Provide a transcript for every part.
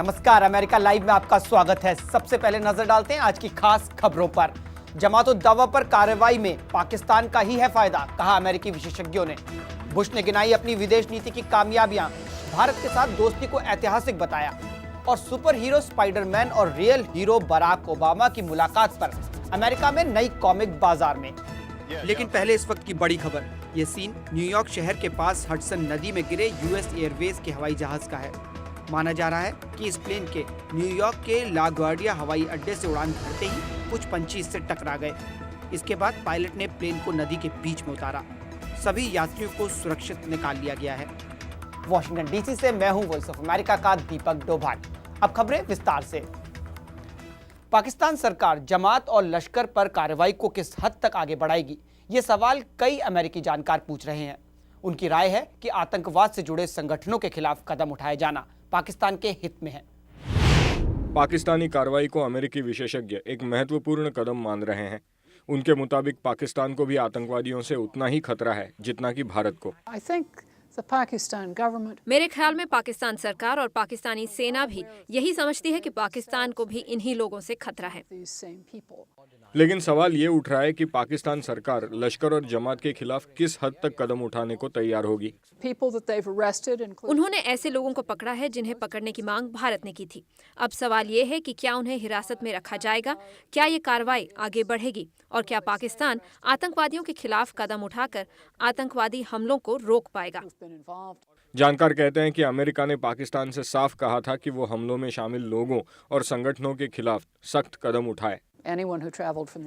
नमस्कार, America live में आपका स्वागत है। सबसे पहले नजर डालते हैं आज की खास खबरों पर। जमात-उद-दवा पर कार्रवाई में पाकिस्तान का ही है फायदा, कहा अमेरिकी विशेषज्ञों ने। बुश ने गिनाई अपनी विदेश नीति की कामयाबियां, भारत के साथ दोस्ती को ऐतिहासिक बताया। और सुपर हीरो स्पाइडरमैन और रियल हीरो बराक ओबामा की मुलाकात पर अमेरिका में नई कॉमिक बाजार में। लेकिन पहले इस वक्त की बड़ी खबर, ये सीन न्यूयॉर्क शहर के पास हडसन नदी में गिरे यूएस एयरवेज के हवाई जहाज का है। माना जा रहा है कि इस प्लेन के न्यूयॉर्क के लागुआर्डिया हवाई अड्डे से उड़ान भरते ही कुछ पंछी इससे टकरा गए। इसके बाद पायलट ने प्लेन को नदी के बीच में उतारा। सभी यात्रियों को सुरक्षित निकाल लिया गया है। वॉशिंगटन डीसी से मैं हूं वॉइस ऑफ अमेरिका का दीपक डोभाल। अब खबरें विस्तार से। पाकिस्तान सरकार जमात और लश्कर पर कार्रवाई को किस हद तक आगे बढ़ाएगी, ये सवाल कई अमेरिकी जानकार पूछ रहे हैं। उनकी राय है कि आतंकवाद से जुड़े संगठनों के खिलाफ कदम उठाए जाना पाकिस्तान के हित में है। पाकिस्तानी कार्रवाई को अमेरिकी विशेषज्ञ एक महत्वपूर्ण कदम मान रहे हैं। उनके मुताबिक पाकिस्तान को भी आतंकवादियों से उतना ही खतरा है जितना कि भारत को। मेरे ख्याल में पाकिस्तान सरकार और पाकिस्तानी सेना भी यही समझती है कि पाकिस्तान को भी इन्हीं लोगों से खतरा है। लेकिन सवाल ये उठ रहा है कि पाकिस्तान सरकार लश्कर और जमात के खिलाफ किस हद तक कदम उठाने को तैयार होगी। उन्होंने ऐसे लोगों को पकड़ा है जिन्हें पकड़ने की मांग भारत ने की थी। अब सवाल ये है कि क्या उन्हें हिरासत में रखा जाएगा, क्या ये कार्रवाई आगे बढ़ेगी और क्या पाकिस्तान आतंकवादियों के खिलाफ कदम उठाकर आतंकवादी हमलों को रोक पाएगा। जानकार कहते हैं कि अमेरिका ने पाकिस्तान से साफ कहा था कि वो हमलों में शामिल लोगों और संगठनों के खिलाफ सख्त कदम उठाए।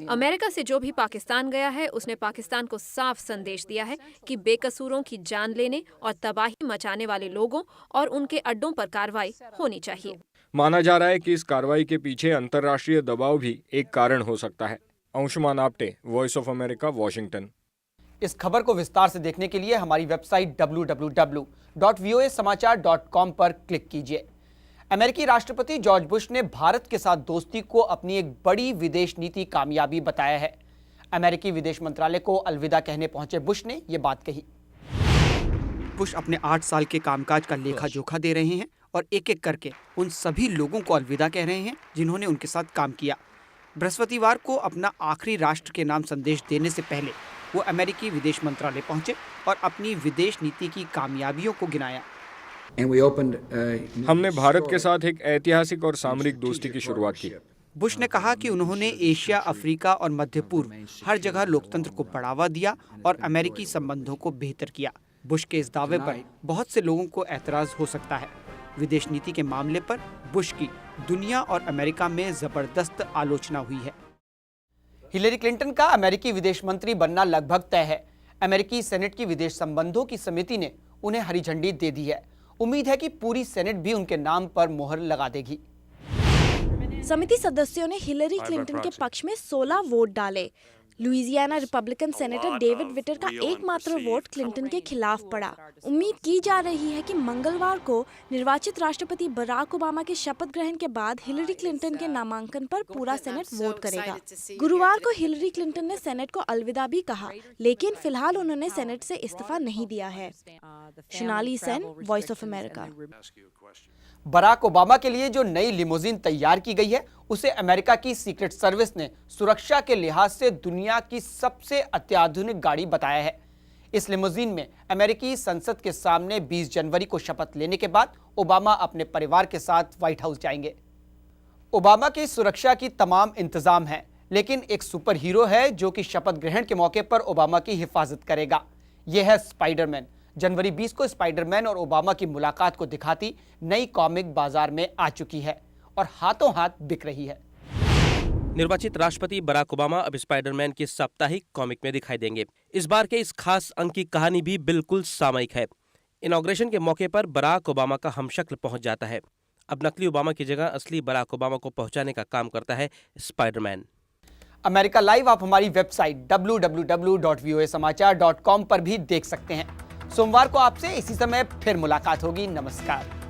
अमेरिका से जो भी पाकिस्तान गया है उसने पाकिस्तान को साफ संदेश दिया है कि बेकसूरों की जान लेने और तबाही मचाने वाले लोगों और उनके अड्डों पर कार्रवाई होनी चाहिए। माना जा रहा है कि इस कार्रवाई के पीछे अंतर्राष्ट्रीय दबाव भी एक कारण हो सकता है। Anshuman Apte, voice of America, Washington. इस खबर को विस्तार से देखने के लिए हमारी वेबसाइट www.voasamachaar.com पर क्लिक कीजिए। अमेरिकी राष्ट्रपति जॉर्ज बुश ने भारत के साथ दोस्ती को अपनी एक बड़ी विदेश नीति कामयाबी बताया है। अमेरिकी विदेश मंत्रालय को अलविदा कहने पहुंचे बुश ने यह बात कही। बुश अपने 8 साल के कामकाज का लेखा जोखा दे रहे हैं और एक एक करके उन सभी लोगों को अलविदा कह रहे हैं जिन्होंने उनके साथ काम किया। बृहस्पतिवार को अपना आखिरी राष्ट्र के नाम संदेश देने से पहले वो अमेरिकी विदेश मंत्रालय पहुंचे और अपनी विदेश नीति की कामयाबियों को गिनाया। हमने भारत के साथ एक ऐतिहासिक और सामरिक दोस्ती की शुरुआत की। बुश ने कहा कि उन्होंने एशिया, अफ्रीका और मध्य पूर्व हर जगह लोकतंत्र को बढ़ावा दिया और अमेरिकी संबंधों को बेहतर किया। बुश के इस दावे पर बहुत से लोगों को एतराज हो सकता है। विदेश नीति के मामले पर बुश की दुनिया और अमेरिका में जबरदस्त आलोचना हुई है। हिलेरी क्लिंटन का अमेरिकी विदेश मंत्री बनना लगभग तय है। अमेरिकी सेनेट की विदेश संबंधों की समिति ने उन्हें हरी झंडी दे दी है। उम्मीद है कि पूरी सेनेट भी उनके नाम पर मोहर लगा देगी। समिति सदस्यों ने हिलेरी क्लिंटन के पक्ष में 16 वोट डाले। लुइजियाना रिपब्लिकन सेनेटर डेविड विटर का एकमात्र वोट क्लिंटन के खिलाफ पड़ा। उम्मीद की जा रही है कि मंगलवार को निर्वाचित राष्ट्रपति बराक ओबामा के शपथ ग्रहण के बाद हिलेरी क्लिंटन के नामांकन पर पूरा सेनेट वोट करेगा। गुरुवार को हिलेरी क्लिंटन ने सेनेट को अलविदा भी कहा, लेकिन फिलहाल उन्होंने सेनेट से इस्तीफा नहीं दिया है। Sonali Sen, voice of America. Barack Obama के लिए जो नई लिमोजिन तैयार की गई है उसे अमेरिका की सीक्रेट सर्विस ने सुरक्षा के लिहाज से दुनिया की सबसे अत्याधुनिक गाड़ी बताया है। इस लिमोजिन में अमेरिकी संसद के सामने 20 जनवरी को शपथ लेने के बाद ओबामा अपने परिवार के साथ व्हाइट हाउस जाएंगे। ओबामा की सुरक्षा की तमाम इंतजाम है, लेकिन एक सुपर हीरो है जो कि शपथ ग्रहण के मौके पर ओबामा की हिफाजत करेगा। यह है स्पाइडरमैन। जनवरी 20 को स्पाइडरमैन और ओबामा की मुलाकात को दिखाती नई कॉमिक बाजार में आ चुकी है और हाथों हाथ बिक रही है। निर्वाचित राष्ट्रपति बराक ओबामा अब स्पाइडरमैन की साप्ताहिक कॉमिक में दिखाई देंगे। इस बार के इस खास अंक की कहानी भी बिल्कुल सामयिक है। इनॉग्रेशन के मौके पर बराक ओबामा का हमशक्ल पहुंच जाता है। अब नकली ओबामा की जगह असली बराक ओबामा को पहुंचाने का काम करता है स्पाइडरमैन। अमेरिका लाइव आप हमारी वेबसाइट www.voasamachaar.com पर भी देख सकते हैं। सोमवार को आपसे इसी समय फिर मुलाकात होगी। नमस्कार।